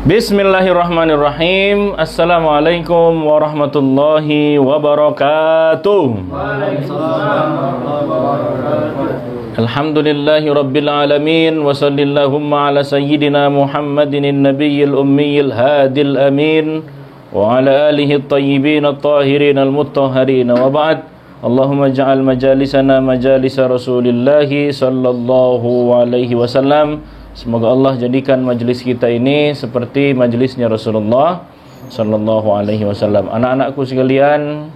Bismillahirrahmanirrahim. Assalamualaikum warahmatullahi wabarakatuh. Waalaikumsalam warahmatullahi wabarakatuh. Alhamdulillahi rabbil alamin. Wa sallallahumma ala sayyidina Muhammadin nabiyil ummiyil hadil amin. Wa ala alihi at-tayyibin at-tahirin al-mutahharin. Wa ba'd. Allahumma ja'al majalisana majalisa Rasulillahi sallallahu alaihi wasallam. Semoga Allah jadikan majlis kita ini seperti majlisnya Rasulullah sallallahu alaihi wasallam. Anak-anakku sekalian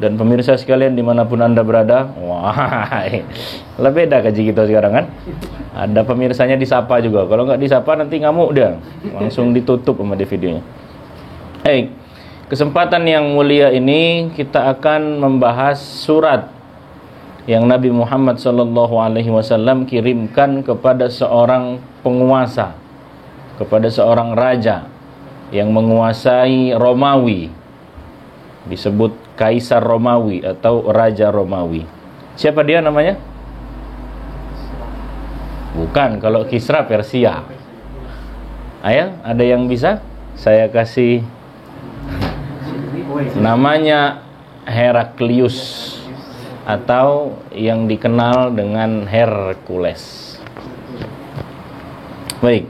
dan pemirsa sekalian dimanapun anda berada. Wah, lah beda kaji kita sekarang kan. Ada pemirsanya disapa juga. Kalau nggak disapa nanti ngamuk dia. Langsung ditutup sama di videonya. Kesempatan yang mulia ini kita akan membahas surat yang Nabi Muhammad SAW kirimkan kepada seorang penguasa, kepada seorang raja yang menguasai Romawi, disebut Kaisar Romawi atau Raja Romawi. Siapa dia namanya? Bukan, kalau Kisra Persia. Ayo, ada yang bisa? Saya kasih namanya Heraklius, atau yang dikenal dengan Hercules. Baik,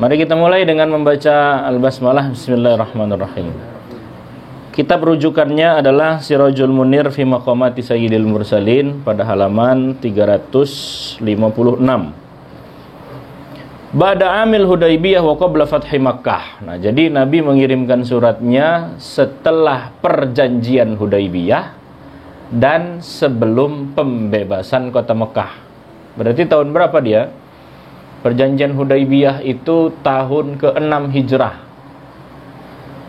mari kita mulai dengan membaca Al-Basmalah. Bismillahirrahmanirrahim. Kitab rujukannya adalah Sirajul Munir fi Maqamati Sayyidil Mursalin pada halaman 356. Ba'da amil Hudaybiyah wa qabla fathi Makkah. Nah, jadi Nabi mengirimkan suratnya setelah perjanjian Hudaybiyah dan sebelum pembebasan kota Mekah. Berarti tahun berapa dia? Perjanjian Hudaybiyah itu tahun ke-6 Hijrah.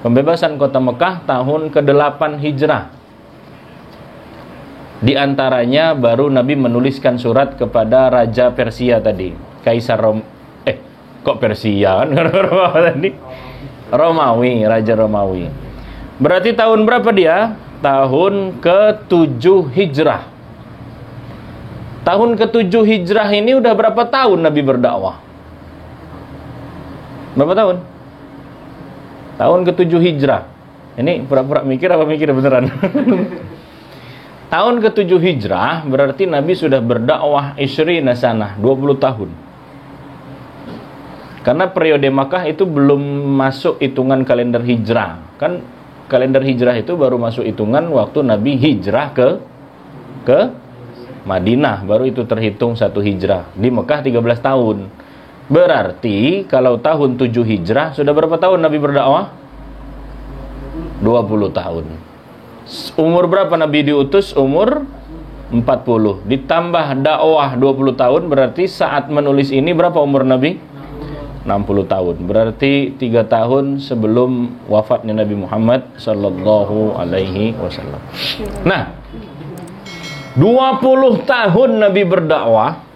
Pembebasan kota Mekah tahun ke-8 Hijrah. Di antaranya baru Nabi menuliskan surat kepada Raja Persia tadi, Kaisar kok Persia kan? Romawi, Raja Romawi. Berarti tahun berapa dia? Tahun ke-7 Hijrah. Tahun ke-7 Hijrah ini udah berapa tahun Nabi berdakwah? Berapa tahun? Tahun ke-7 Hijrah. Ini pura-pura mikir apa mikir beneran? Tahun ke-7 Hijrah berarti Nabi sudah berdakwah isyrina sanah, 20 tahun. Karena periode Makkah itu belum masuk hitungan kalender Hijrah. Kan kalender hijrah itu baru masuk hitungan waktu Nabi hijrah ke Madinah, baru itu terhitung 1 hijrah. Di Mekah 13 tahun. Berarti kalau tahun 7 hijrah sudah berapa tahun Nabi berdakwah? 20 tahun. Umur berapa Nabi diutus? Umur 40. Ditambah dakwah 20 tahun, berarti saat menulis ini berapa umur Nabi? 60 tahun. Berarti 3 tahun sebelum wafatnya Nabi Muhammad sallallahu alaihi wasallam. Nah, 20 tahun Nabi berdakwah,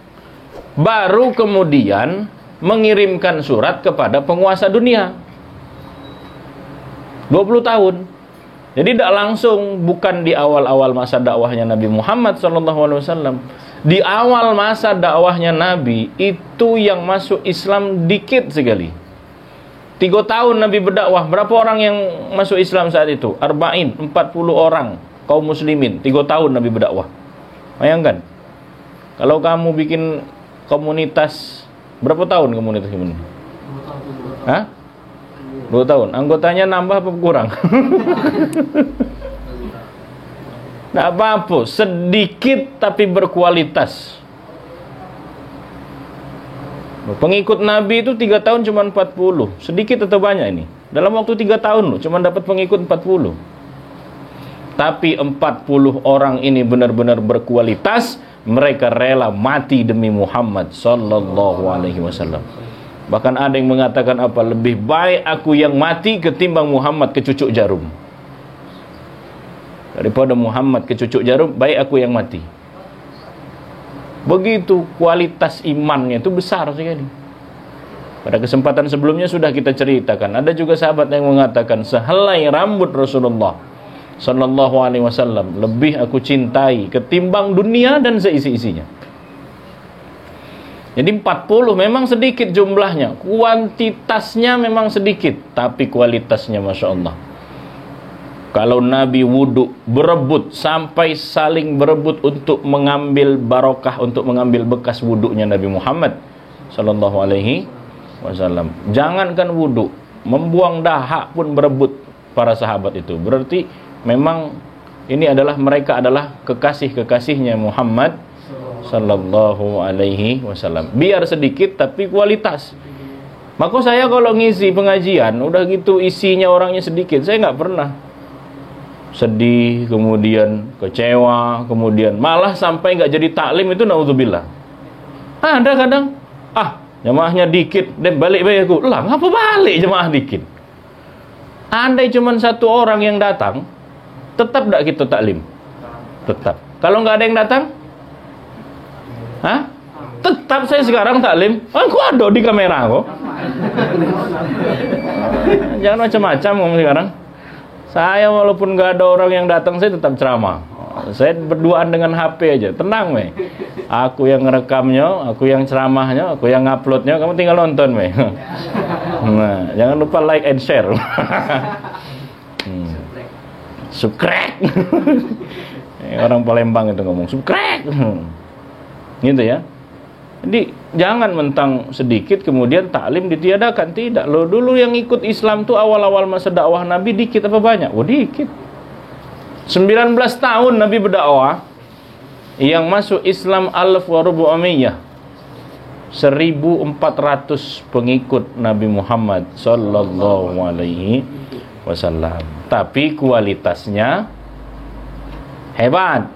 baru kemudian mengirimkan surat kepada penguasa dunia. 20 tahun. Jadi tidak langsung, bukan di awal-awal masa dakwahnya Nabi Muhammad sallallahu alaihi wasallam. Di awal masa dakwahnya Nabi itu yang masuk Islam dikit sekali. 3 tahun Nabi berdakwah, berapa orang yang masuk Islam saat itu? 40 orang kaum muslimin. 3 tahun Nabi berdakwah. Bayangkan, kalau kamu bikin komunitas, berapa tahun komunitas ini? 2 tahun. Anggotanya nambah apa kurang? Tidak apa-apa, sedikit tapi berkualitas. Pengikut Nabi itu 3 tahun cuma 40. Sedikit atau banyak ini? Dalam waktu 3 tahun loh, cuma dapat pengikut 40. Tapi 40 orang ini benar-benar berkualitas. Mereka rela mati demi Muhammad sallallahu alaihi wasallam. Bahkan ada yang mengatakan apa? Lebih baik aku yang mati ketimbang Muhammad kecucuk jarum. Daripada Muhammad kecucuk jarum, baik aku yang mati. Begitu kualitas imannya itu besar sekali. Pada kesempatan sebelumnya sudah kita ceritakan. Ada juga sahabat yang mengatakan, sehelai rambut Rasulullah sallallahu alaihi wasallam lebih aku cintai ketimbang dunia dan seisi-isinya. Jadi 40 memang sedikit jumlahnya, kuantitasnya memang sedikit, tapi kualitasnya Masya Allah. Kalau Nabi wudhu berebut, sampai saling berebut untuk mengambil barokah, untuk mengambil bekas wudhunya Nabi Muhammad Sallallahu Alaihi Wasallam. Jangankan wudhu, membuang dahak pun berebut para sahabat itu. Berarti memang ini adalah, mereka adalah kekasih-kekasihnya Muhammad Sallallahu Alaihi Wasallam. Biar sedikit tapi kualitas. Maka saya kalau ngisi pengajian, udah gitu isinya orangnya sedikit, saya nggak pernah sedih, kemudian kecewa, kemudian malah sampai nggak jadi taklim itu, naudzubillah. Ada kadang, jemaahnya dikit, dan balik aku, lah ngapa balik jemaah dikit? Andai cuma satu orang yang datang, tetap nggak kita taklim? Tetap. Kalau nggak ada yang datang, tetap saya sekarang taklim. Aku ada di kamera kok. Jangan macam-macam ngomong sekarang. Saya walaupun nggak ada orang yang datang, saya tetap ceramah. Saya berduaan dengan HP aja, tenang meh. Aku yang ngerekamnya, aku yang ceramahnya, aku yang nguploadnya, kamu tinggal nonton meh. Nah, jangan lupa like and share. Sukrek. Orang Palembang itu ngomong sukrek. Gitu ya. Jadi jangan mentang sedikit kemudian taklim ditiadakan. Tidak. Lo dulu yang ikut Islam tuh awal-awal masa dakwah Nabi dikit apa banyak? Dikit. 19 tahun Nabi berdakwah. Yang masuk Islam alaf wa rubu'amiyah, 1.400 pengikut Nabi Muhammad Sallallahu Alaihi Wasallam. Tapi kualitasnya hebat.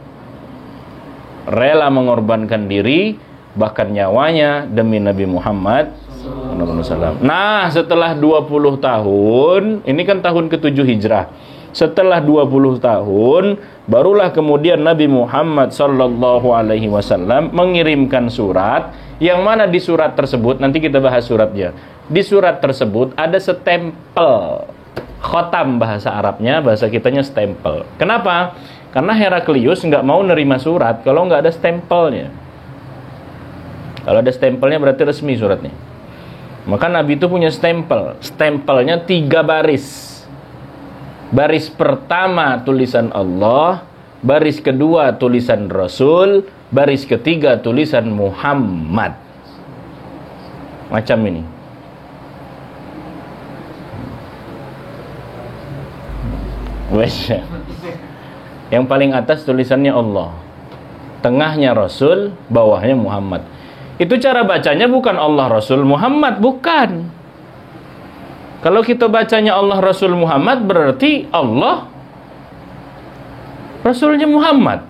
Rela mengorbankan diri, bahkan nyawanya demi Nabi Muhammad SAW. Nah, setelah 20 tahun, ini kan tahun ke-7 Hijrah. Setelah 20 tahun, barulah kemudian Nabi Muhammad Sallallahu Alaihi Wasallam mengirimkan surat, yang mana di surat tersebut, nanti kita bahas suratnya. Di surat tersebut ada stempel, khotam bahasa Arabnya, bahasa kitanya stempel. Kenapa? Karena Heraklius nggak mau nerima surat kalau nggak ada stempelnya. Kalau ada stempelnya berarti resmi suratnya. Maka Nabi itu punya stempel. Stempelnya 3 baris. Baris pertama tulisan Allah, baris kedua tulisan Rasul, baris ketiga tulisan Muhammad. Macam ini. Wes. Yang paling atas tulisannya Allah, tengahnya Rasul, bawahnya Muhammad. Itu cara bacanya bukan Allah Rasul Muhammad, bukan. Kalau kita bacanya Allah Rasul Muhammad, berarti Allah Rasulnya Muhammad.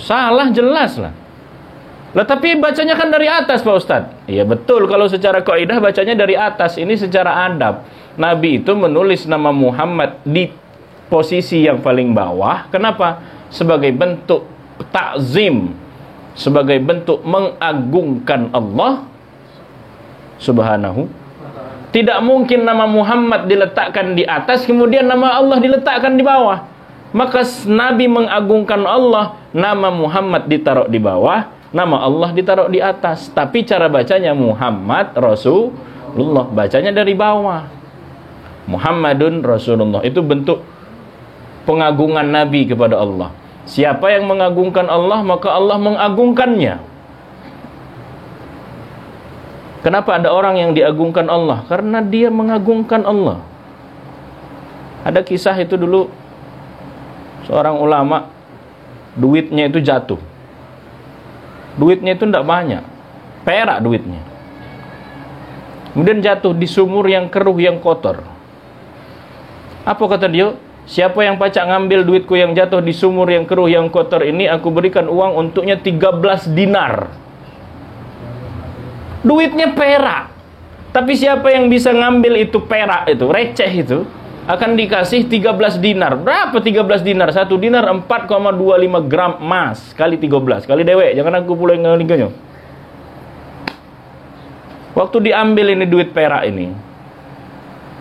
Salah jelas lah. Lah tapi bacanya kan dari atas Pak Ustadz. Iya betul, kalau secara kaidah bacanya dari atas. Ini secara adab. Nabi itu menulis nama Muhammad di posisi yang paling bawah. Kenapa? Sebagai bentuk takzim, sebagai bentuk mengagungkan Allah Subhanahu. Tidak mungkin nama Muhammad diletakkan di atas, kemudian nama Allah diletakkan di bawah. Maka Nabi mengagungkan Allah, nama Muhammad ditaruh di bawah, nama Allah ditaruh di atas. Tapi cara bacanya Muhammad Rasulullah, bacanya dari bawah. Muhammadun Rasulullah. Itu bentuk pengagungan Nabi kepada Allah. Siapa yang mengagungkan Allah, maka Allah mengagungkannya. Kenapa ada orang yang diagungkan Allah? Karena dia mengagungkan Allah. Ada kisah itu dulu, seorang ulama, duitnya itu jatuh. Duitnya itu tidak banyak, perak duitnya. Kemudian jatuh di sumur yang keruh, yang kotor. Apa kata dia? Siapa yang pacak ngambil duitku yang jatuh di sumur yang keruh, yang kotor ini, aku berikan uang untuknya 13 dinar. Duitnya perak. Tapi siapa yang bisa ngambil itu perak itu, receh itu, akan dikasih 13 dinar. Berapa 13 dinar? 1 dinar 4,25 gram emas. Kali 13. Kali dewek. Jangan aku pula yang ngalingkannya. Waktu diambil ini duit perak ini,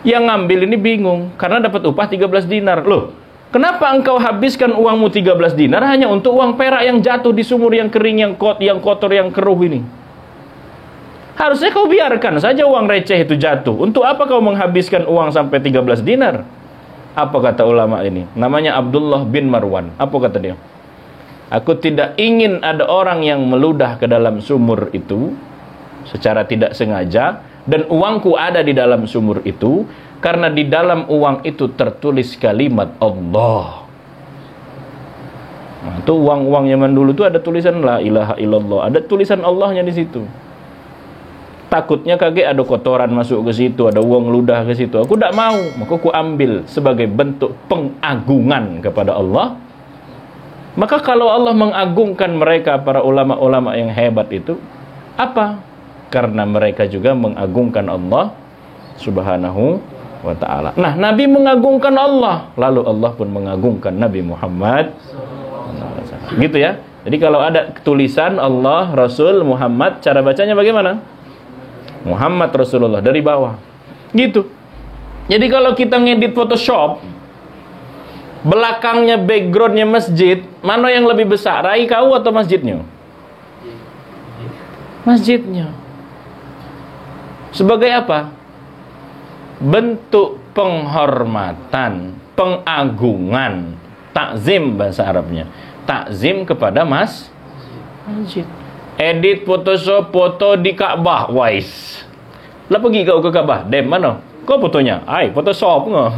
yang ngambil ini bingung. Karena dapat upah 13 dinar. Loh, kenapa engkau habiskan uangmu 13 dinar hanya untuk uang perak yang jatuh di sumur yang kering, yang kotor, yang keruh ini? Harusnya kau biarkan saja uang receh itu jatuh. Untuk apa kau menghabiskan uang sampai 13 dinar? Apa kata ulama ini? Namanya Abdullah bin Marwan. Apa kata dia? Aku tidak ingin ada orang yang meludah ke dalam sumur itu secara tidak sengaja, dan uangku ada di dalam sumur itu, karena di dalam uang itu tertulis kalimat Allah. Nah, itu uang-uang zaman dulu tuh ada tulisan la ilaha illallah, ada tulisan Allahnya di situ. Takutnya kaget ada kotoran masuk ke situ, ada uang ludah ke situ. Aku tidak mau, maka aku ambil sebagai bentuk pengagungan kepada Allah. Maka kalau Allah mengagungkan mereka, para ulama-ulama yang hebat itu, apa? Karena mereka juga mengagungkan Allah Subhanahu wa ta'ala. Nah, Nabi mengagungkan Allah, lalu Allah pun mengagungkan Nabi Muhammad. Gitu ya. Jadi kalau ada tulisan Allah, Rasul, Muhammad, cara bacanya bagaimana? Muhammad Rasulullah dari bawah. Gitu. Jadi kalau kita ngedit Photoshop, belakangnya backgroundnya masjid, mana yang lebih besar, rai kau atau masjidnya? Masjidnya. Sebagai apa? Bentuk penghormatan, pengagungan, takzim bahasa Arabnya. Takzim kepada masjid. Edit Photoshop foto di Ka'bah, wais. Lah pergi kau ke Ka'bah, dem mana? Kau fotonya? Ai, Photoshop ngah.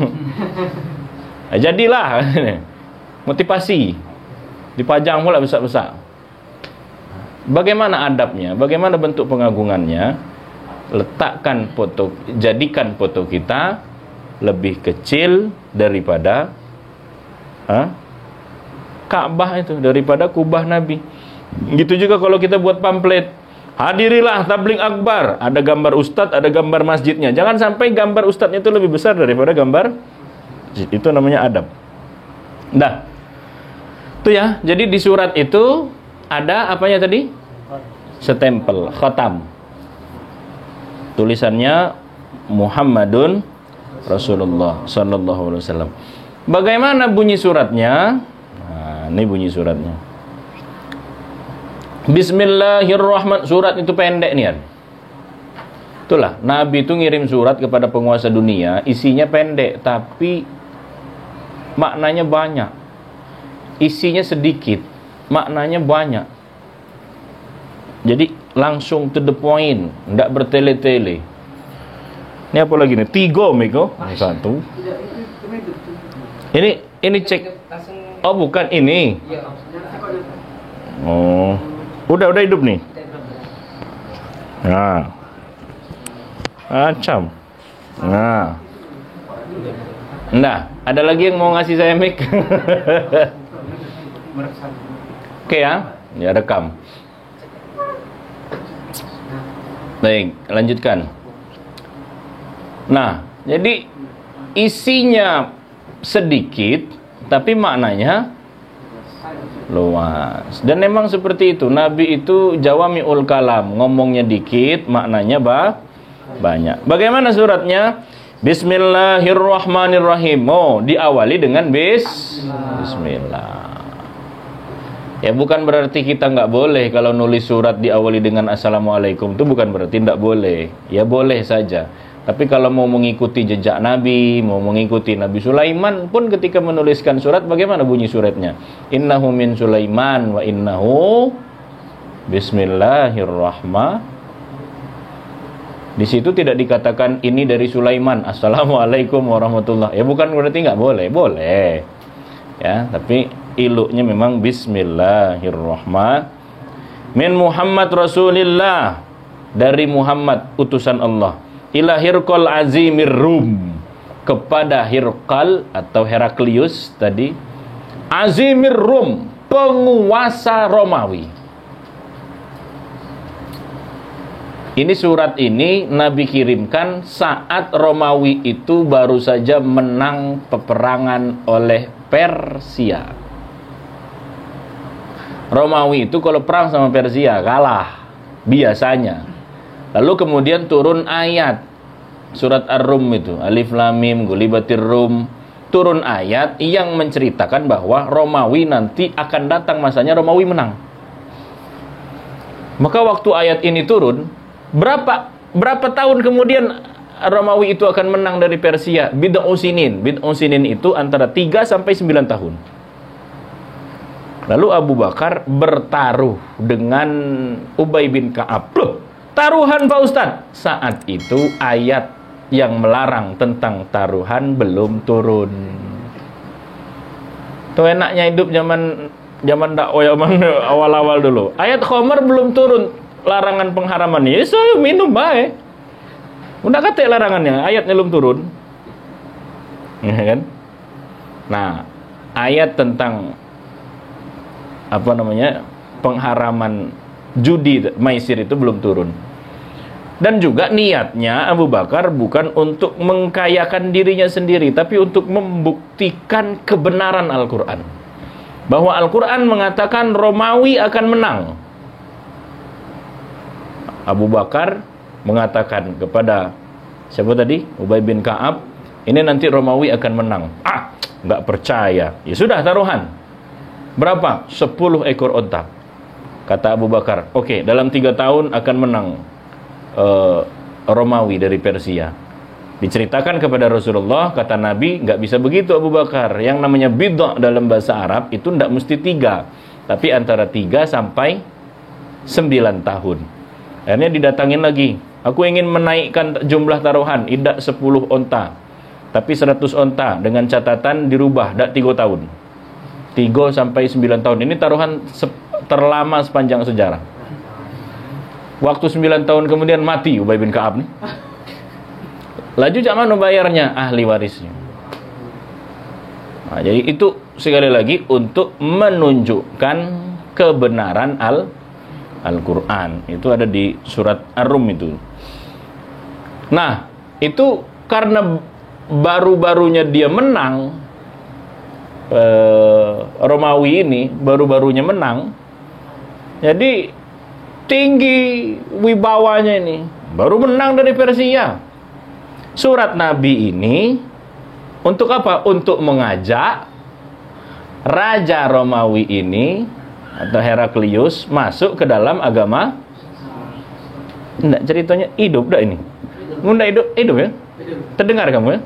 Jadilah motivasi, dipajang pula besar-besar. Bagaimana adabnya? Bagaimana bentuk pengagungannya? Letakkan foto, jadikan foto kita lebih kecil daripada Ka'bah itu, daripada kubah Nabi. Gitu juga kalau kita buat pamflet, hadirilah tabligh akbar, ada gambar ustadz, ada gambar masjidnya. Jangan sampai gambar ustadznya itu lebih besar daripada gambar. Itu namanya adab. Nah, itu ya. Jadi di surat itu ada apanya tadi? Stempel, khatam. Tulisannya Muhammadun Rasulullah sallallahu alaihi wasallam. Bagaimana bunyi suratnya? Nah, ini bunyi suratnya. Bismillahirrahmanirrahim. Surat itu pendek nih. Itulah, Nabi itu ngirim surat kepada penguasa dunia, isinya pendek tapi maknanya banyak. Isinya sedikit, maknanya banyak. Jadi langsung to the point, enggak bertele-tele. Ini apa lagi nih? 3 mego, 1. Ini cek. Oh, bukan ini. Oh. Udah hidup nih. Nah. Macam. Nah, ada lagi yang mau ngasih saya mic? Oke ya, ya rekam. Baik, lanjutkan. Nah, jadi isinya sedikit, tapi maknanya luas. Dan memang seperti itu. Nabi itu jawami'ul kalam, ngomongnya dikit, maknanya banyak. Bagaimana suratnya? Bismillahirrahmanirrahim. Oh, diawali dengan Bismillah. Ya bukan berarti kita nggak boleh kalau nulis surat diawali dengan Assalamualaikum. Itu bukan berarti nggak boleh. Ya boleh saja. Tapi kalau mau mengikuti jejak Nabi, mau mengikuti Nabi Sulaiman pun ketika menuliskan surat, bagaimana bunyi suratnya? Innahu min Sulaiman wa innahu Bismillahirrahmanirrahim. Di situ tidak dikatakan ini dari Sulaiman, Assalamualaikum warahmatullahi. Ya bukan berarti nggak boleh, boleh. Ya, tapi iluknya memang Bismillahirrahmanirrahim. Min Muhammad Rasulillah, dari Muhammad utusan Allah. Ila Hirqal Azimir Rum, kepada Hirqal atau Heraklius tadi, Azimir Rum, penguasa Romawi. Ini surat ini Nabi kirimkan saat Romawi itu baru saja menang peperangan oleh Persia. Romawi itu kalau perang sama Persia kalah biasanya. Lalu kemudian turun ayat surat Ar-Rum itu, Alif Lam Mim Ghulibatir Rum. Turun ayat yang menceritakan bahwa Romawi nanti akan datang masanya Romawi menang. Maka waktu ayat ini turun, Berapa tahun kemudian Romawi itu akan menang dari Persia? Bid'u sinin itu antara 3 sampai 9 tahun. Lalu Abu Bakar bertaruh dengan Ubay bin Ka'ab. Loh, taruhan Pak Ustadz. Saat itu ayat yang melarang tentang taruhan belum turun. Tuh enaknya hidup zaman dakwah, zaman awal-awal dulu. Ayat khamar belum turun, larangan pengharaman. Ya saya minum baik. Udah kata larangannya, ayatnya belum turun. Ya kan? Nah, ayat tentang pengharaman judi maisir itu belum turun. Dan juga niatnya Abu Bakar bukan untuk mengkayakan dirinya sendiri, tapi untuk membuktikan kebenaran Al-Quran. Bahwa Al-Quran mengatakan Romawi akan menang. Abu Bakar mengatakan kepada siapa tadi? Ubay bin Ka'ab, ini nanti Romawi akan menang. Nggak percaya. Ya sudah, taruhan. Berapa? 10 ekor onta. Kata Abu Bakar, oke, dalam 3 tahun akan menang Romawi dari Persia. Diceritakan kepada Rasulullah, kata Nabi, nggak bisa begitu Abu Bakar. Yang namanya bid'ah dalam bahasa Arab itu nggak mesti 3, tapi antara 3 sampai 9 tahun. Akhirnya didatangin lagi, aku ingin menaikkan jumlah taruhan, tidak 10 onta, tapi 100 onta, dengan catatan dirubah, tidak 3 tahun. 3 sampai 9 tahun. Ini taruhan terlama sepanjang sejarah. Waktu 9 tahun kemudian mati Ubay bin Ka'ab nih. Laju cak mana bayarnya? Ahli warisnya. Nah, jadi itu sekali lagi untuk menunjukkan kebenaran Al-Quran. Itu ada di surat Ar-Rum itu. Nah, itu karena baru-barunya dia menang, Romawi ini baru-barunya menang, jadi tinggi wibawanya ini, baru menang dari Persia. Surat Nabi ini untuk apa? Untuk mengajak Raja Romawi ini atau Heraklius masuk ke dalam agama. Enggak, ceritanya hidup dah ini. Munda hidup ya? Terdengar kamu ya?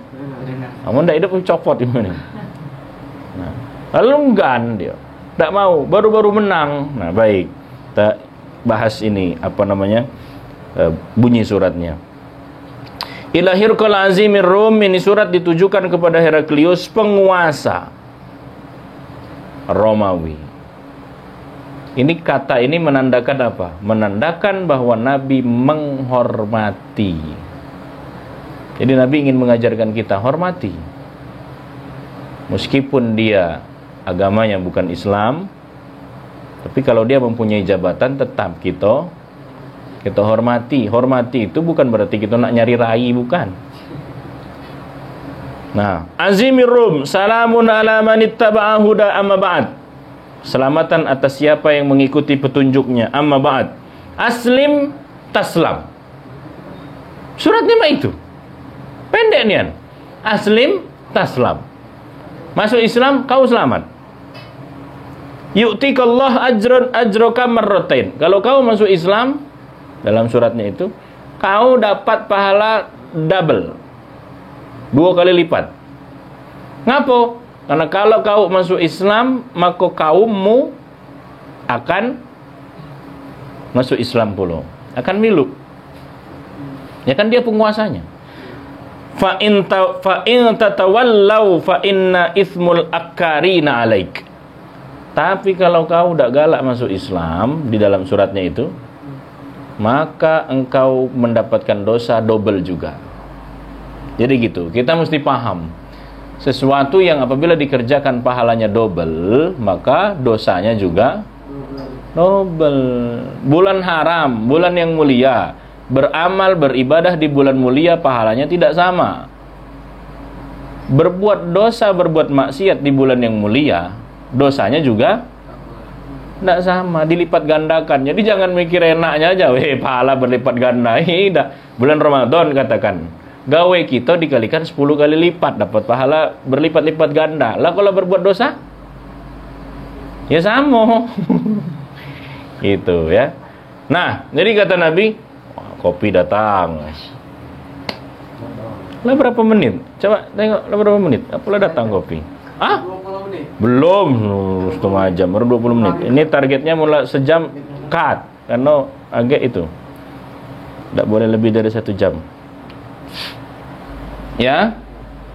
Kamu enggak hidup copot ini. Nah, lalu enggan dia. Enggak mau, baru-baru menang. Nah, baik. Kita bahas ini bunyi suratnya. Ilahir kal azimir Rum, ini surat ditujukan kepada Heraklius, penguasa Romawi. Ini kata ini menandakan apa? Menandakan bahwa Nabi menghormati. Jadi Nabi ingin mengajarkan kita hormati. Meskipun dia agamanya bukan Islam, tapi kalau dia mempunyai jabatan, tetap kita hormati. Hormati itu bukan berarti kita nak nyari rai, bukan. Nah, azimir Rum, salamun ala man ittaba'a huda amma ba'd. Selamatan atas siapa yang mengikuti petunjuknya, amma ba'd. Aslim taslam. Suratnya mah itu. Pendek nian. Aslim taslam. Masuk Islam, kau selamat. Yu'tikallah ajroka marratain. Kalau kau masuk Islam, dalam suratnya itu, kau dapat pahala double, 2 kali lipat. Ngapo? Karena kalau kau masuk Islam, maka kaummu akan masuk Islam pula, akan milu. Ya kan dia penguasanya. Fa in tatawallau fa inna ismul akarina alaik. Tapi kalau kau udah galak masuk Islam, di dalam suratnya itu, maka engkau mendapatkan dosa double juga. Jadi gitu, kita mesti paham. Sesuatu yang apabila dikerjakan pahalanya double, maka dosanya juga double. Bulan haram, bulan yang mulia, beramal, beribadah di bulan mulia, pahalanya tidak sama. Berbuat dosa, berbuat maksiat di bulan yang mulia, dosanya juga tidak sama, dilipat gandakan. Jadi jangan mikir enaknya aja, pahala berlipat ganda. Tidak. Bulan Ramadan katakan, gawe kita dikalikan 10 kali lipat, dapat pahala berlipat-lipat ganda. Lah kalau berbuat dosa, ya sama. Itu ya. Nah, jadi kata Nabi, kopi datang. Lah berapa menit? Coba tengok lah berapa menit. Apalah datang kopi. Ah? 20 menit. Belum, setengah jam, baru 20 menit. Ini targetnya mulai sejam cut. Karena agak itu. Tidak boleh lebih dari 1 jam. Ya?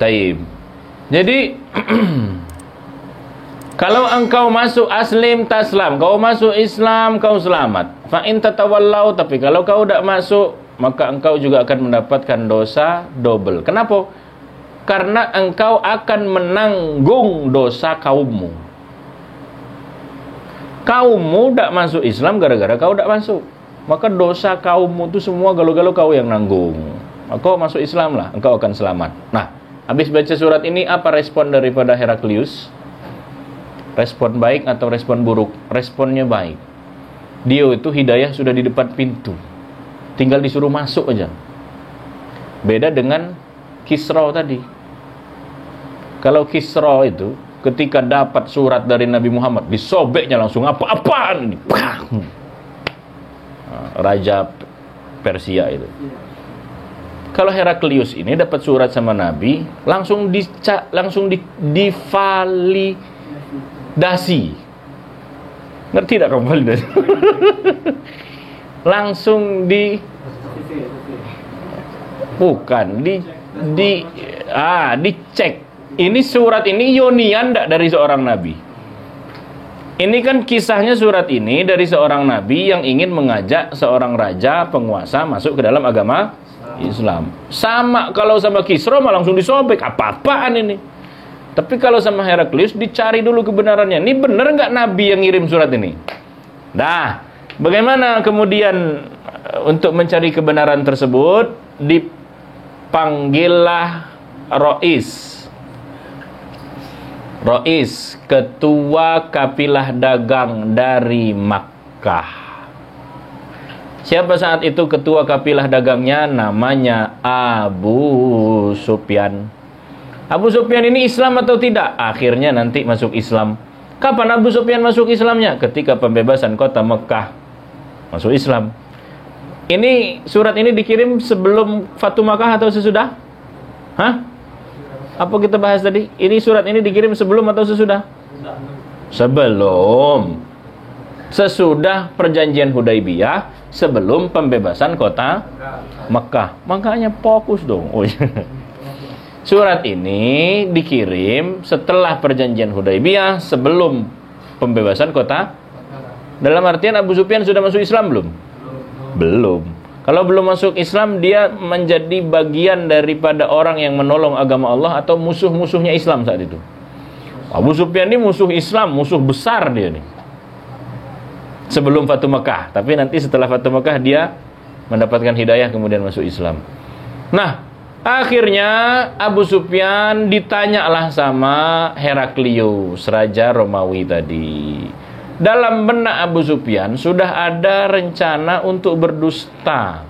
Taib. Jadi kalau engkau masuk aslim taslam, kau masuk Islam kau selamat. Fa in tatawallau, tapi kalau kau tidak masuk, maka engkau juga akan mendapatkan dosa double. Kenapa? Karena engkau akan menanggung dosa kaummu. Kaummu tidak masuk Islam gara-gara kau tidak masuk. Maka dosa kaummu itu semua galau-galau kau yang nanggung. Maka masuk Islam lah, engkau akan selamat. Nah, habis baca surat ini, apa respon daripada Heraklius? Respon baik atau respon buruk? Responnya baik. Dia itu hidayah sudah di depan pintu, tinggal disuruh masuk aja. Beda dengan Kisra tadi. Kalau Kisra itu ketika dapat surat dari Nabi Muhammad, disobeknya langsung, apa-apaan ini? Raja Persia itu. Kalau Heraklius ini dapat surat sama Nabi, langsung divalidasi. Ngerti tak kamu validasi? Langsung dicek. Ini surat ini yonian enggak dari seorang nabi? Ini kan kisahnya surat ini dari seorang nabi yang ingin mengajak seorang raja penguasa masuk ke dalam agama Islam. Sama kalau sama Kisra malah langsung disobek, apa-apaan ini. Tapi kalau sama Heraklius dicari dulu kebenarannya. Ini benar nggak Nabi yang ngirim surat ini? Nah, bagaimana kemudian untuk mencari kebenaran tersebut? Dipanggillah Rois, ketua kafilah dagang dari Makkah. Siapa saat itu ketua kafilah dagangnya? Namanya Abu Sufyan. Abu Sufyan ini Islam atau tidak? Akhirnya nanti masuk Islam. Kapan Abu Sufyan masuk Islamnya? Ketika pembebasan kota Mekah, masuk Islam. Ini surat ini dikirim sebelum Fatu Makkah atau sesudah? Hah? Apa kita bahas tadi? Ini surat ini dikirim sebelum atau sesudah? Sebelum. Sesudah perjanjian Hudaibiyah, sebelum pembebasan kota Mekah. Makanya fokus dong. Oh, iya. Surat ini dikirim setelah perjanjian Hudaibiyah, sebelum pembebasan kota. Dalam artian Abu Sufyan sudah masuk Islam belum? Belum. Kalau belum masuk Islam, dia menjadi bagian daripada orang yang menolong agama Allah atau musuh-musuhnya Islam saat itu. Abu Sufyan ini musuh Islam, musuh besar dia nih. Sebelum Fatu Makkah, tapi nanti setelah Fatu Makkah dia mendapatkan hidayah kemudian masuk Islam. Nah, akhirnya Abu Sufyan ditanyalah sama Heraklius, raja Romawi tadi. Dalam benak Abu Sufyan sudah ada rencana untuk berdusta,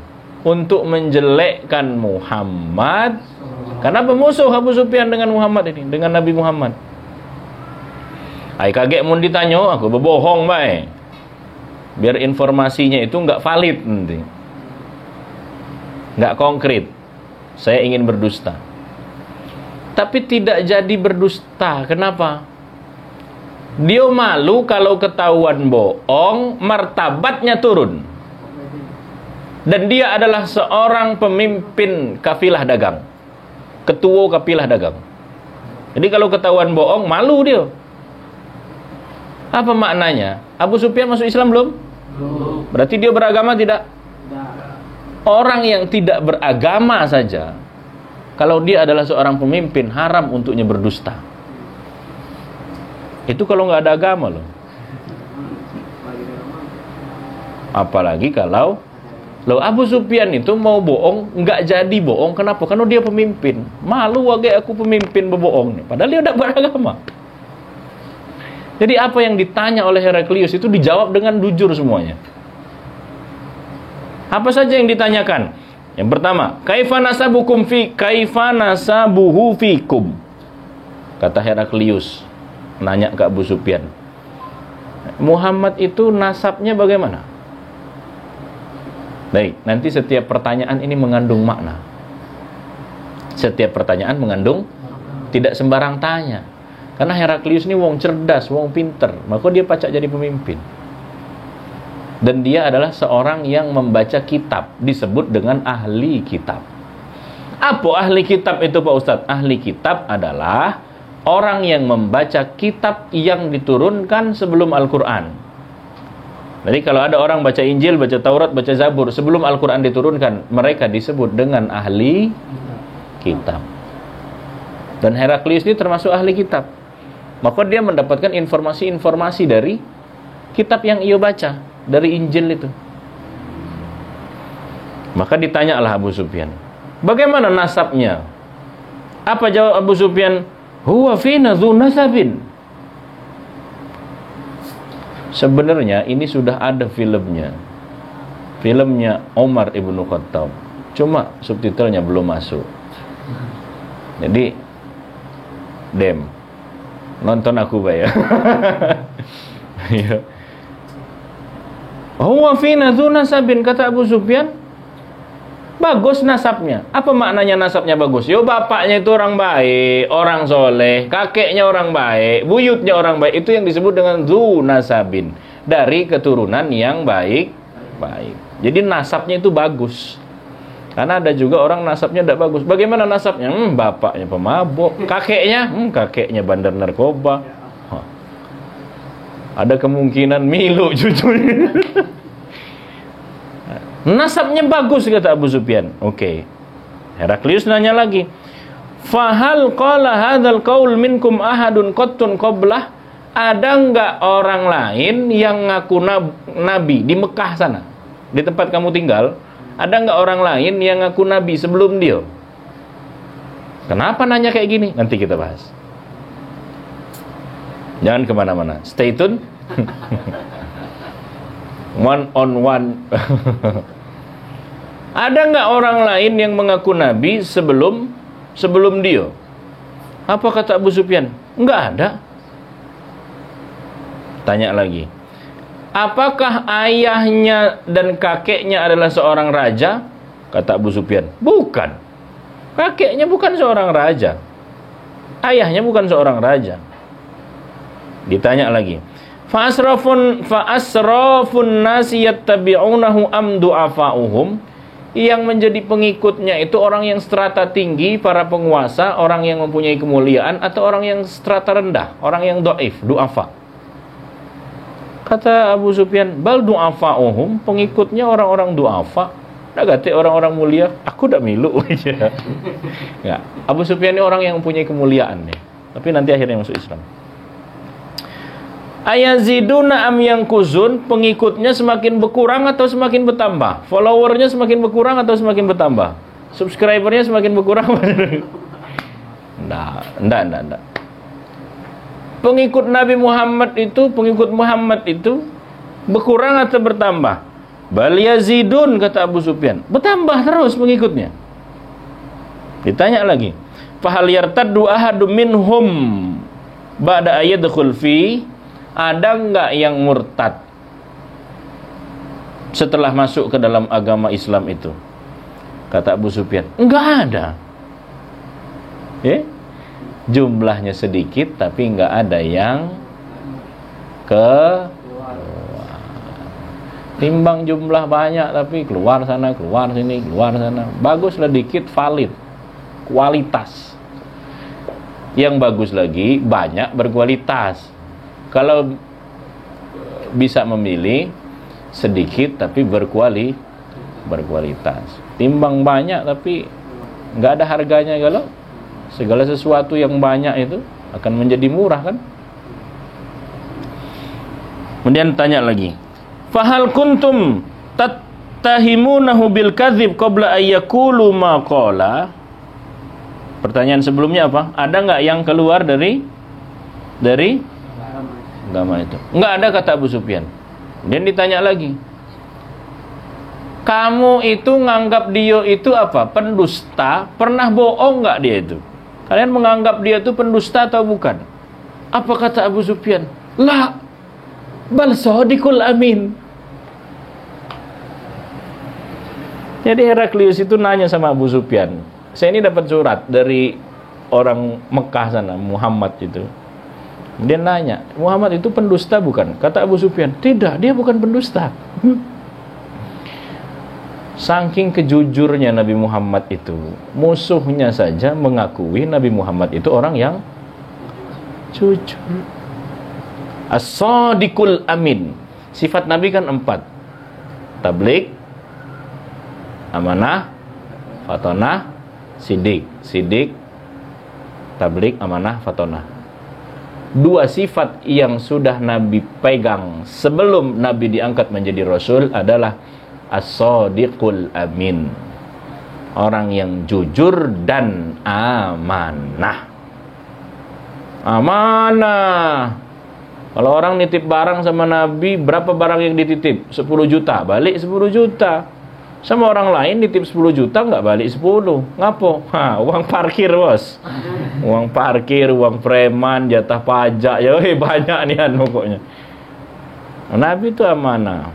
untuk menjelekkan Muhammad. Karena pemusuh Abu Sufyan dengan Muhammad ini, dengan Nabi Muhammad. Ai kaget mun ditanya, aku berbohong bae. Biar informasinya itu enggak valid nanti. Enggak konkret. Saya ingin berdusta. Tapi tidak jadi berdusta. Kenapa? Dia malu kalau ketahuan bohong, martabatnya turun. Dan dia adalah seorang pemimpin kafilah dagang, ketua kafilah dagang. Jadi kalau ketahuan bohong, malu dia. Apa maknanya? Abu Sufyan masuk Islam belum? Berarti dia beragama tidak? Orang yang tidak beragama saja, kalau dia adalah seorang pemimpin, haram untuknya berdusta. Itu kalau nggak ada agama loh. Apalagi kalau Abu Sufyan itu mau bohong, nggak jadi bohong. Kenapa? Karena dia pemimpin. Malu wage aku pemimpin berbohong nih. Padahal dia tidak beragama. Jadi apa yang ditanya oleh Heraklius itu dijawab dengan jujur semuanya. Apa saja yang ditanyakan? Yang pertama, kaifa nasabuhu fikum? Kata Heraklius, nanya ke Abu Sufyan, Muhammad itu nasabnya bagaimana? Baik, nanti setiap pertanyaan ini mengandung makna. Setiap pertanyaan mengandung, tidak sembarang tanya. Karena Heraklius ini wong cerdas, wong pinter, maka dia pacak jadi pemimpin. Dan dia adalah seorang yang membaca kitab, disebut dengan ahli kitab. Apa ahli kitab itu Pak Ustadz? Ahli kitab adalah orang yang membaca kitab yang diturunkan sebelum Al-Quran. Jadi kalau ada orang baca Injil, baca Taurat, baca Zabur sebelum Al-Quran diturunkan, mereka disebut dengan ahli kitab. Dan Heraklius ini termasuk ahli kitab. Maka dia mendapatkan informasi-informasi dari kitab yang ia baca, dari Injil itu. Maka ditanyalah Abu Sufyan, bagaimana nasabnya? Apa jawab Abu Sufyan? Huwa fina dzu nasabin. Sebenarnya ini sudah ada filmnya. Filmnya Omar Ibnu Khattab. Cuma subtitlenya belum masuk. Jadi Dem, nonton aku Pak ya. Huwa fina dzu nasabin, kata Abu Sufyan. Bagus nasabnya. Apa maknanya nasabnya bagus? Yo, bapaknya itu orang baik, orang soleh, kakeknya orang baik, buyutnya orang baik. Itu yang disebut dengan dzu nasabin, dari keturunan yang baik. Jadi nasabnya itu bagus. Karena ada juga orang nasabnya tidak bagus. Bagaimana nasabnya? Bapaknya pemabuk, kakeknya bandar narkoba. Ada kemungkinan Milo cucunya. Nasabnya bagus, kata Abu Sufyan. Oke. Heraklius nanya lagi, fahal qala hadzal qaul minkum ahadun qattun qablah? Ada enggak orang lain yang ngaku nabi di Mekah sana, di tempat kamu tinggal? Ada enggak orang lain yang ngaku nabi sebelum dia? Kenapa nanya kayak gini? Nanti kita bahas. Jangan kemana-mana, stay tune. One on one. Ada nggak orang lain yang mengaku nabi sebelum dia? Apa kata Abu Sufyan? Nggak ada. Tanya lagi, apakah ayahnya dan kakeknya adalah seorang raja? Kata Abu Sufyan, bukan. Kakeknya bukan seorang raja, ayahnya bukan seorang raja. Ditanya lagi, Fa'asrafun nasi yattabi'unahu am du'afa'uhum. Yang menjadi pengikutnya itu orang yang strata tinggi, para penguasa, orang yang mempunyai kemuliaan, atau orang yang strata rendah, orang yang dhaif, du'afa. Kata Abu Sufyan, bal du'afa'uhum, pengikutnya orang-orang du'afa. Dah kata orang-orang mulia, aku dah milu. Ya, Abu Sufyan ini orang yang mempunyai kemuliaan nih. Tapi nanti akhirnya masuk Islam. Ayaziduna am yanquzun, pengikutnya semakin berkurang atau semakin bertambah? Followernya semakin berkurang atau semakin bertambah? Subscribernya semakin berkurang? Enggak. Pengikut Nabi Muhammad itu berkurang atau bertambah? Bal yazidun, kata Abu Sufyan. Bertambah terus pengikutnya. Ditanya lagi, fahal yartaddu ahadum minhum ba'da ayadkhul fi, ada enggak yang murtad setelah masuk ke dalam agama Islam itu? Kata Abu Sufyan, enggak ada. Jumlahnya sedikit tapi enggak ada yang timbang jumlah banyak tapi keluar sana, keluar sini, keluar sana. Baguslah dikit, valid, kualitas. Yang bagus lagi, banyak berkualitas. Kalau bisa memilih, sedikit tapi berkualitas. Timbang banyak tapi nggak ada harganya. Kalau segala sesuatu yang banyak itu akan menjadi murah kan. Kemudian tanya lagi, fahal kuntum tattahimunahu bil kadzib qabla ayyakulu ma qala? Pertanyaan sebelumnya apa? Ada nggak yang keluar dari agama itu? Enggak ada, kata Abu Sufyan. Kemudian ditanya lagi, kamu itu nganggap dia itu apa? Pendusta? Pernah bohong enggak dia itu? Kalian menganggap dia itu pendusta atau bukan? Apa kata Abu Sufyan? La, bal shadiqul amin. Jadi Heraklius itu nanya sama Abu Sufyan. Saya ini dapat surat dari orang Mekah sana, Muhammad itu. Dia nanya, Muhammad itu pendusta bukan? Kata Abu Sufyan, tidak, dia bukan pendusta. Saking kejujurnya Nabi Muhammad itu, musuhnya saja mengakui Nabi Muhammad itu orang yang jujur. As-sadiqul amin. Sifat Nabi kan 4. Tabligh, amanah, fatonah, sidik. Sidik, tabligh, amanah, fatonah. 2 sifat yang sudah Nabi pegang sebelum Nabi diangkat menjadi Rasul adalah as-sadiqul amin. Orang yang jujur dan amanah. Amanah. Kalau orang nitip barang sama Nabi, berapa barang yang dititip? 10 juta, balik 10 juta. Sama orang lain nitip 10 juta, nggak balik 10. Ngapo? Uang parkir, bos. Uang parkir, uang preman, jatah pajak. Ya, banyak nih pokoknya. Nabi itu amanah.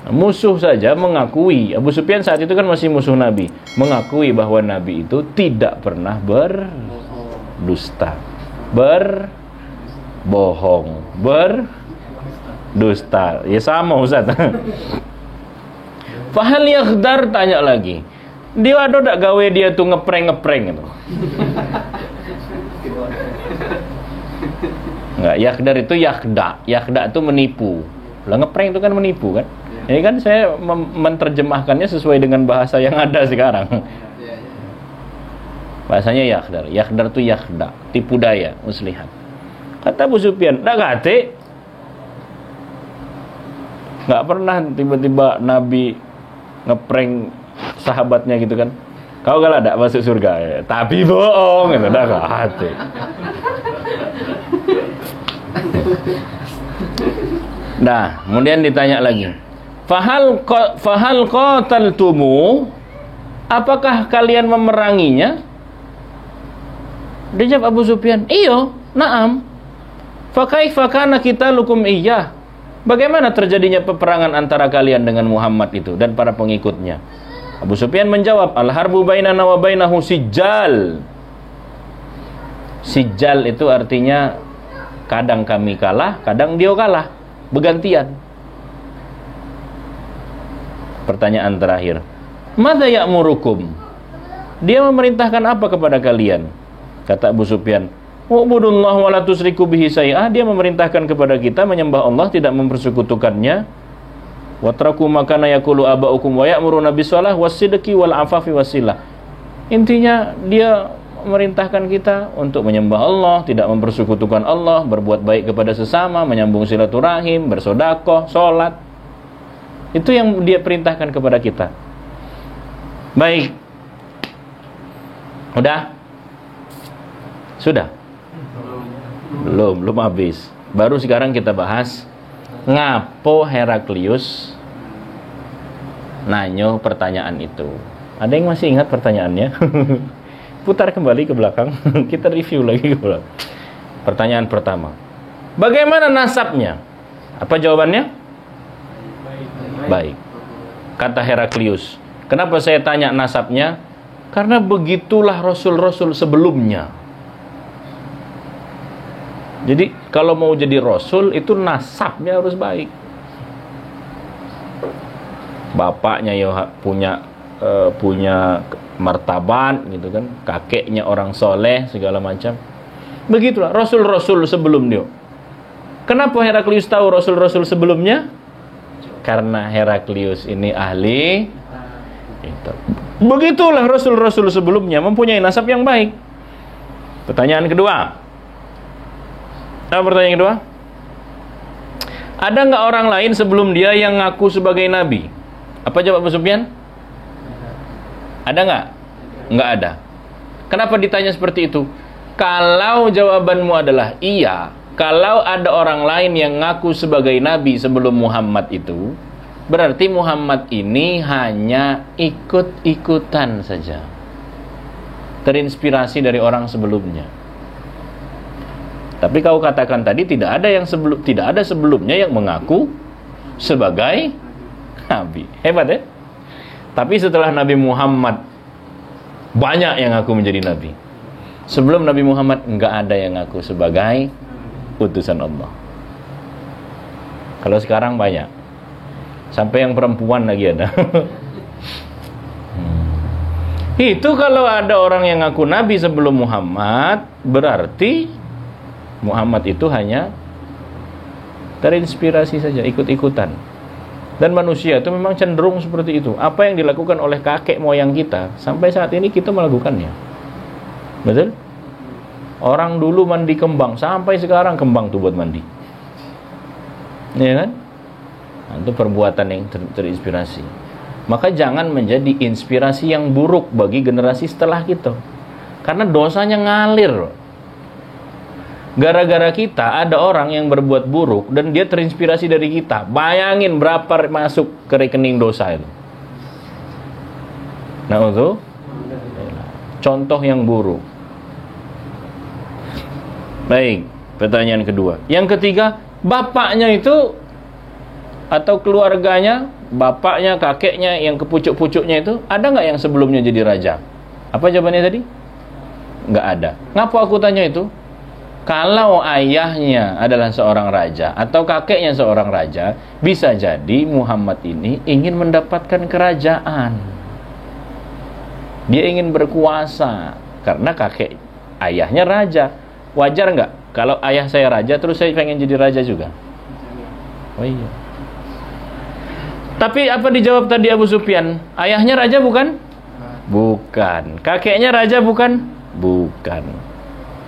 Musuh saja mengakui. Abu Sufyan saat itu kan masih musuh Nabi. Mengakui bahwa Nabi itu tidak pernah berdusta. Berbohong. Berdusta. Ya sama, Ustaz. Fahal yakhdar, tanya lagi. Dia ada tak gawe dia tuh ngeprank gitu. Enggak, yakhdar itu yakhda. Yakhda itu menipu. Lah ngeprank itu kan menipu kan? Ini kan saya menerjemahkannya sesuai dengan bahasa yang ada sekarang. Bahasanya yakhdar. Yakhdar itu yakhda, tipu daya, muslihat. Kata Abu Sufyan, "Dak kate." Enggak pernah tiba-tiba Nabi ngeprank sahabatnya gitu kan. Kau kalau ada masuk surga ya. Tapi bohong gitu, dah hati. Nah, kemudian ditanya lagi. Fahal qataltumu? Apakah kalian memeranginya? Dia jawab Abu Sufyan, "Iyo, na'am." Fa kaifa kana qitalukum iyyah? Bagaimana terjadinya peperangan antara kalian dengan Muhammad itu dan para pengikutnya? Abu Sufyan menjawab, "Al-harbu bainana wa bainahu sijal." Sijal itu artinya kadang kami kalah, kadang dia kalah, bergantian. Pertanyaan terakhir, "Madza ya'murukum?" Dia memerintahkan apa kepada kalian? Kata Abu Sufyan, "Wa'budullah wa la tusyriku bihi syai'a." Dia memerintahkan kepada kita menyembah Allah, tidak mempersekutukannya. Watraku makana yaqulu aba'ukum wa ya'muruna bis-shalah was-sidqi wal afafi was-silah. Intinya dia memerintahkan kita untuk menyembah Allah, tidak mempersekutukan Allah, berbuat baik kepada sesama, menyambung silaturahim, bersedekah, salat. Itu yang dia perintahkan kepada kita. Baik. Sudah? Belum habis. Baru sekarang kita bahas ngapo Heraklius nanyo pertanyaan itu. Ada yang masih ingat pertanyaannya? Putar kembali ke belakang. Kita review lagi ke belakang. Pertanyaan pertama, bagaimana nasabnya? Apa jawabannya? Baik. Kata Heraklius, kenapa saya tanya nasabnya? Karena begitulah rasul-rasul sebelumnya. Jadi kalau mau jadi rasul itu nasabnya harus baik. Bapaknya ya punya martabat gitu kan, kakeknya orang soleh segala macam. Begitulah rasul-rasul sebelum dia. Kenapa Heraklius tahu rasul-rasul sebelumnya? Karena Heraklius ini ahli itu. Begitulah rasul-rasul sebelumnya mempunyai nasab yang baik. Pertanyaan kedua. Apa pertanyaan kedua? Ada nggak orang lain sebelum dia yang ngaku sebagai nabi? Apa jawab Abu Sufyan? Ada nggak? Nggak ada. Kenapa ditanya seperti itu? Kalau jawabanmu adalah iya, kalau ada orang lain yang ngaku sebagai nabi sebelum Muhammad itu, berarti Muhammad ini hanya ikut-ikutan saja, terinspirasi dari orang sebelumnya. Tapi kau katakan tadi tidak ada sebelumnya yang mengaku sebagai nabi. Hebat ya? Tapi setelah Nabi Muhammad, banyak yang ngaku menjadi nabi. Sebelum Nabi Muhammad, enggak ada yang ngaku sebagai utusan Allah. Kalau sekarang banyak. Sampai yang perempuan lagi ada. Itu kalau ada orang yang ngaku nabi sebelum Muhammad, berarti Muhammad itu hanya terinspirasi saja, ikut-ikutan. Dan manusia itu memang cenderung seperti itu. Apa yang dilakukan oleh kakek moyang kita, sampai saat ini kita melakukannya. Betul? Orang dulu mandi kembang, sampai sekarang kembang tuh buat mandi. Ya kan? Nah, itu perbuatan yang terinspirasi. Maka jangan menjadi inspirasi yang buruk bagi generasi setelah kita. Karena dosanya ngalir. Gara-gara kita ada orang yang berbuat buruk dan dia terinspirasi dari kita. Bayangin berapa masuk ke rekening dosa itu. Nah, itu contoh yang buruk. Baik, pertanyaan kedua. Yang ketiga, bapaknya itu atau keluarganya, bapaknya, kakeknya yang kepucuk-pucuknya itu, ada nggak yang sebelumnya jadi raja? Apa jawabannya tadi? Nggak ada. Ngapa aku tanya itu? Kalau ayahnya adalah seorang raja atau kakeknya seorang raja, bisa jadi Muhammad ini ingin mendapatkan kerajaan. Dia ingin berkuasa karena kakek ayahnya raja. Wajar nggak kalau ayah saya raja terus saya pengen jadi raja juga? Oh iya. Tapi apa dijawab tadi Abu Sufyan? Ayahnya raja bukan? Bukan. Kakeknya raja bukan? Bukan.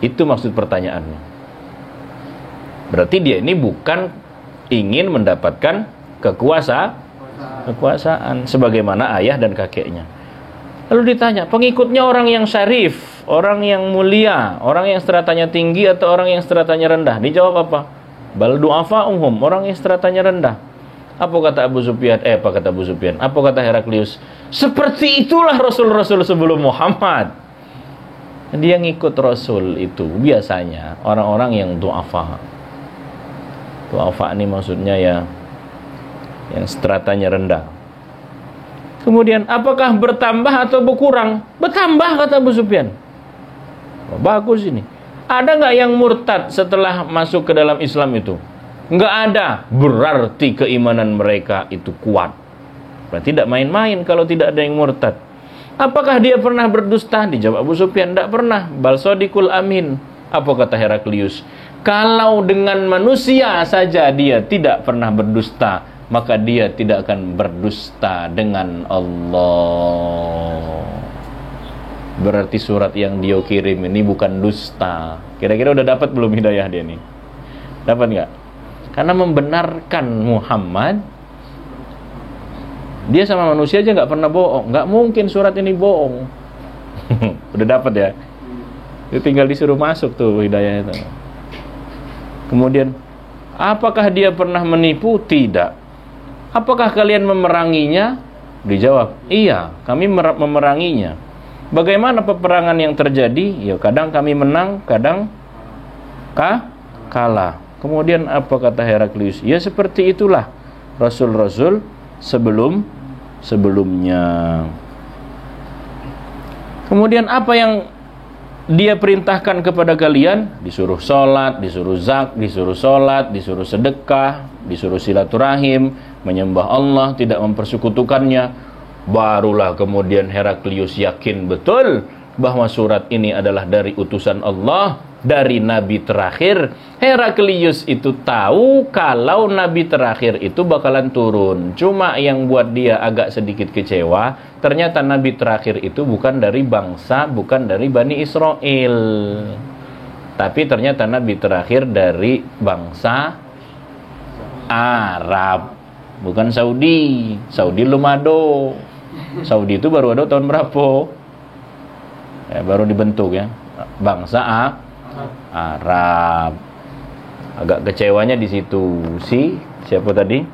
Itu maksud pertanyaannya. Berarti dia ini bukan ingin mendapatkan kekuasaan sebagaimana ayah dan kakeknya. Lalu ditanya, pengikutnya orang yang syarif, orang yang mulia, orang yang stratanya tinggi atau orang yang stratanya rendah? Dijawab apa? Bal du'afa'uhum, orang yang stratanya rendah. Apa kata Abu Sufyan? Apa kata Heraklius? Seperti itulah rasul-rasul sebelum Muhammad. Dia ngikut Rasul itu biasanya orang-orang yang du'afa. Du'afa ini maksudnya ya yang stratanya rendah. Kemudian apakah bertambah atau berkurang? Bertambah kata Abu Sufyan. Oh, bagus ini. Ada nggak yang murtad setelah masuk ke dalam Islam itu? Nggak ada. Berarti keimanan mereka itu kuat. Berarti tidak main-main kalau tidak ada yang murtad. Apakah dia pernah berdusta? Dijawab Abu Sufyan, tidak pernah. Bal sadiqul amin. Apa kata Heraklius? Kalau dengan manusia saja dia tidak pernah berdusta, maka dia tidak akan berdusta dengan Allah. Berarti surat yang dia kirim ini bukan dusta. Kira-kira udah dapat belum hidayah dia nih? Dapat nggak? Karena membenarkan Muhammad. Dia sama manusia aja nggak pernah bohong. Nggak mungkin surat ini bohong. Udah dapat ya? Itu tinggal disuruh masuk tuh hidayah itu. Kemudian, apakah dia pernah menipu? Tidak. Apakah kalian memeranginya? Dijawab, iya, kami memeranginya. Bagaimana peperangan yang terjadi? Ya, kadang kami menang, kadang kalah. Kemudian apa kata Heraklius? Ya seperti itulah rasul-rasul sebelumnya. Kemudian apa yang dia perintahkan kepada kalian? Disuruh sholat, disuruh disuruh sholat, disuruh sedekah, disuruh silaturahim, menyembah Allah, tidak mempersekutukannya. Barulah kemudian Heraklius yakin betul bahwa surat ini adalah dari utusan Allah, dari Nabi terakhir. Heraklius itu tahu kalau Nabi terakhir itu bakalan turun. Cuma yang buat dia agak sedikit kecewa, ternyata Nabi terakhir itu bukan dari bangsa, bukan dari Bani Israel. Tapi ternyata Nabi terakhir dari bangsa Arab. Bukan Saudi. Saudi belum ada. Saudi itu baru ada tahun berapa? Ya, baru dibentuk ya. Bangsa Arab. Agak kecewanya di situ. Siapa tadi?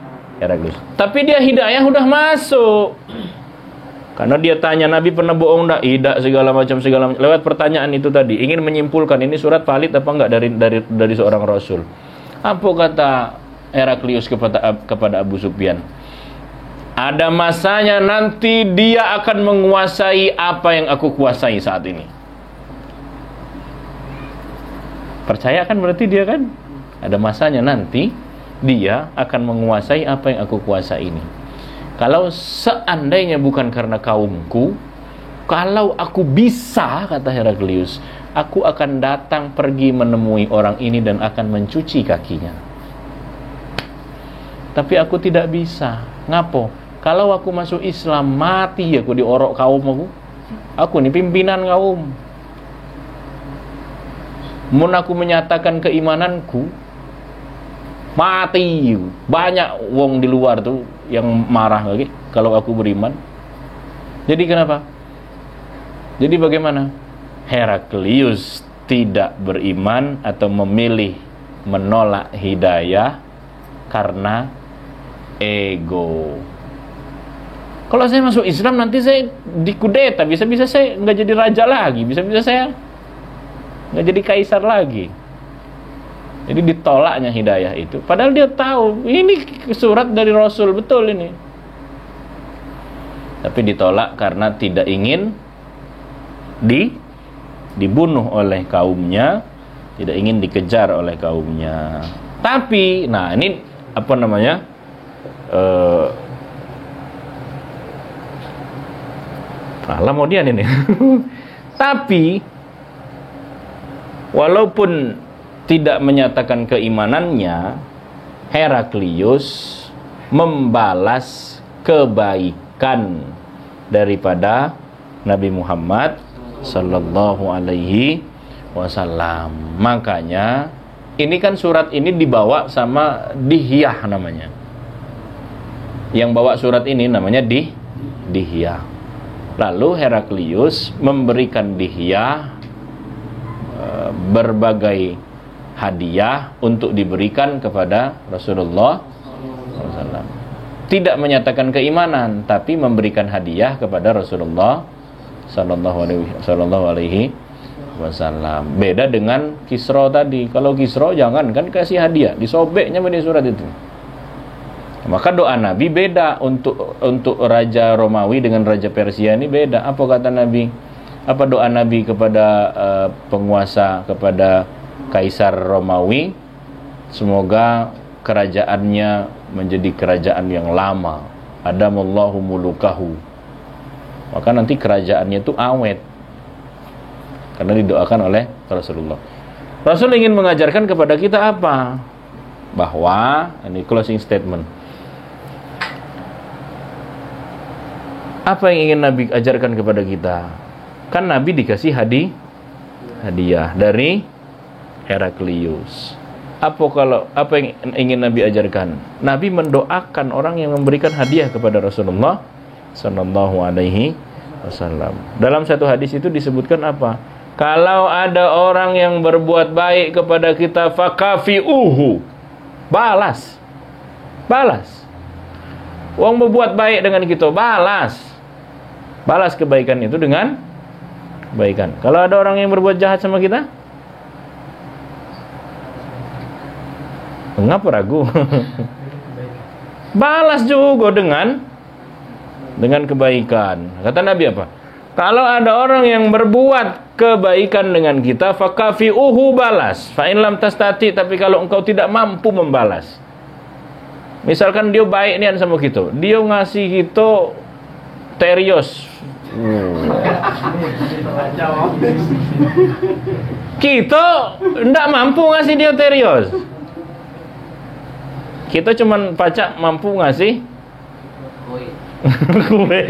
Heraklius. Tapi dia hidayah udah masuk. Karena dia tanya Nabi pernah bohong enggak? Tidak, segala macam. Lewat pertanyaan itu tadi ingin menyimpulkan ini surat valid apa enggak dari seorang rasul. Apa kata Heraklius kepada Abu Sufyan? Ada masanya nanti dia akan menguasai apa yang aku kuasai saat ini. Percaya kan berarti dia kan? Ada masanya nanti dia akan menguasai apa yang aku kuasai ini. Kalau seandainya bukan karena kaumku, kalau aku bisa, kata Heraklius, aku akan datang pergi menemui orang ini dan akan mencuci kakinya. Tapi aku tidak bisa. Ngapo? Kalau aku masuk Islam, mati aku diorok kaum aku. Aku ini pimpinan kaum. Mun aku menyatakan keimananku, mati. Banyak wong di luar tuh yang marah lagi kalau aku beriman. Jadi kenapa? Jadi bagaimana? Heraklius tidak beriman atau memilih menolak hidayah karena ego. Kalau saya masuk Islam nanti saya dikudeta, bisa-bisa saya nggak jadi raja lagi, bisa-bisa saya nggak jadi kaisar lagi. Jadi ditolaknya hidayah itu. Padahal dia tahu ini surat dari Rasul, betul ini. Tapi ditolak karena tidak ingin dibunuh oleh kaumnya, tidak ingin dikejar oleh kaumnya. Tapi, nah ini apa namanya? Lamodian ini. Tapi walaupun tidak menyatakan keimanannya, Heraklius membalas kebaikan daripada Nabi Muhammad sallallahu alaihi wasallam. Makanya ini kan surat ini dibawa sama Dihyah namanya. Yang bawa surat ini namanya Dihyah. Lalu Heraklius memberikan Dihyah berbagai hadiah untuk diberikan kepada Rasulullah SAW. Tidak menyatakan keimanan, tapi memberikan hadiah kepada Rasulullah Sallallahu Alaihi Wasallam. Beda dengan Kisra tadi. Kalau Kisra jangan kan kasih hadiah, disobeknya di surat itu. Maka doa Nabi beda untuk Raja Romawi dengan Raja Persia ini beda. Apa kata Nabi? Apa doa Nabi kepada penguasa, kepada Kaisar Romawi? Semoga kerajaannya menjadi kerajaan yang lama. Adamullahu mulukahu. Maka nanti kerajaannya itu awet. Karena didoakan oleh Rasulullah. Rasul ingin mengajarkan kepada kita apa? Bahwa, ini closing statement. Apa yang ingin Nabi ajarkan kepada kita? Kan Nabi dikasih hadiah dari Heraklius. Apa yang ingin Nabi ajarkan? Nabi mendoakan orang yang memberikan hadiah kepada Rasulullah sallallahu alaihi wasallam. Dalam satu hadis itu disebutkan apa? Kalau ada orang yang berbuat baik kepada kita, fakafi'uhu. Balas. Wong berbuat baik dengan kita, balas kebaikan itu dengan kebaikan. Kalau ada orang yang berbuat jahat sama kita, mengapa ragu? Balas juga dengan kebaikan. Kata Nabi apa? Kalau ada orang yang berbuat kebaikan dengan kita, fakafi'uhu, balas. Fa in lam tastati, tapi kalau engkau tidak mampu membalas. Misalkan dia baik nian sama kita, dia ngasih kita terios. Kita ndak mampu ngasih dia terios. Kita cuman pacak mampu ngasih kue.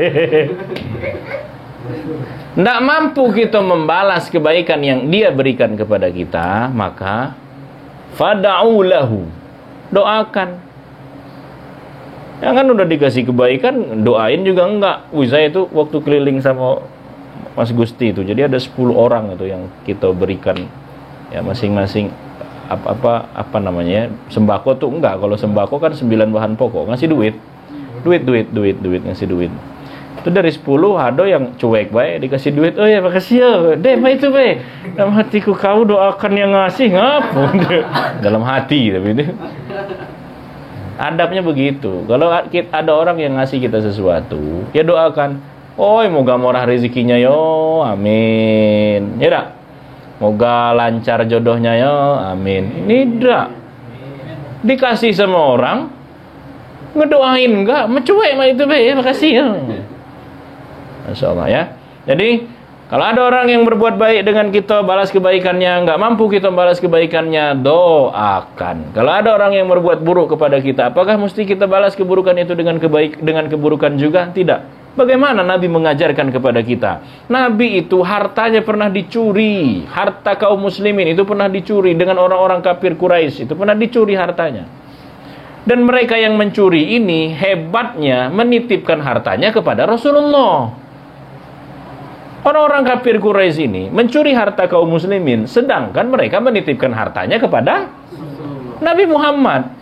Ndak mampu kita membalas kebaikan yang dia berikan kepada kita, maka fad'u lahu, doakan. Yang kan udah dikasih kebaikan, doain juga enggak. Saya itu waktu keliling sama Mas Gusti itu, jadi ada 10 orang itu yang kita berikan ya masing-masing apa namanya, sembako tuh enggak. Kalau sembako kan 9 bahan pokok, ngasih duit ngasih duit. Itu dari 10 ada yang cuek baik dikasih duit. Oh ya makasih ya, deh apa itu be. Dalam hatiku kau doakan yang ngasih ngapa? Dalam hati tapi itu. Adabnya begitu. Kalau ada orang yang ngasih kita sesuatu, ya doakan. Oi, moga murah rezekinya yo, amin. Ya dak? Moga lancar jodohnya yo, amin. Ini dak. Dikasih sama orang, ngedoain enggak, mencuek mah itu be, makasih ya. Masya Allah ya. Jadi kalau ada orang yang berbuat baik dengan kita, balas kebaikannya, enggak mampu kita balas kebaikannya, doakan. Kalau ada orang yang berbuat buruk kepada kita, apakah mesti kita balas keburukan itu dengan keburukan juga? Tidak. Bagaimana Nabi mengajarkan kepada kita? Nabi itu hartanya pernah dicuri. Harta kaum muslimin itu pernah dicuri dengan orang-orang kafir Quraisy. Itu pernah dicuri hartanya. Dan mereka yang mencuri ini hebatnya menitipkan hartanya kepada Rasulullah. Orang-orang kafir Quraisy ini mencuri harta kaum muslimin, sedangkan mereka menitipkan hartanya kepada Nabi Muhammad.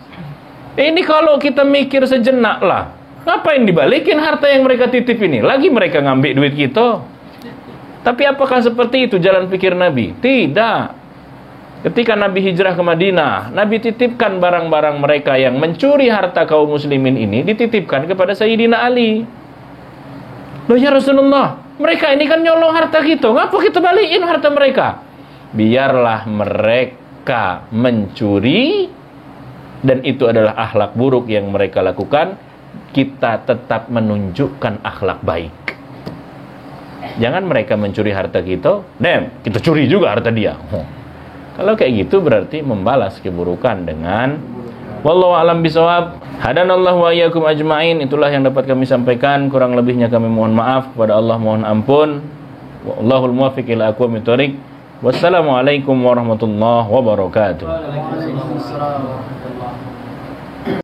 Ini kalau kita mikir sejenak lah, ngapain dibalikin harta yang mereka titip ini? Lagi mereka ngambil duit kita. Tapi apakah seperti itu jalan pikir Nabi? Tidak. Ketika Nabi hijrah ke Madinah, Nabi titipkan barang-barang mereka yang mencuri harta kaum muslimin ini, dititipkan kepada Sayyidina Ali. Loh ya Rasulullah, mereka ini kan nyolong harta kita, ngapa kita balikin harta mereka? Biarlah mereka mencuri, dan itu adalah akhlak buruk yang mereka lakukan. Kita tetap menunjukkan akhlak baik. Jangan mereka mencuri harta kita, kita curi juga harta dia. Kalau kayak gitu berarti membalas keburukan dengan wallahu a'lam bisawab. Hadanallahu wa iyyakum ajmain. Itulah yang dapat kami sampaikan, kurang lebihnya kami mohon maaf, kepada Allah mohon ampun. Wallahul muwaffiq ila aqwamit thoriq. Wassalamualaikum warahmatullahi wabarakatuh. Waalaikumsalam.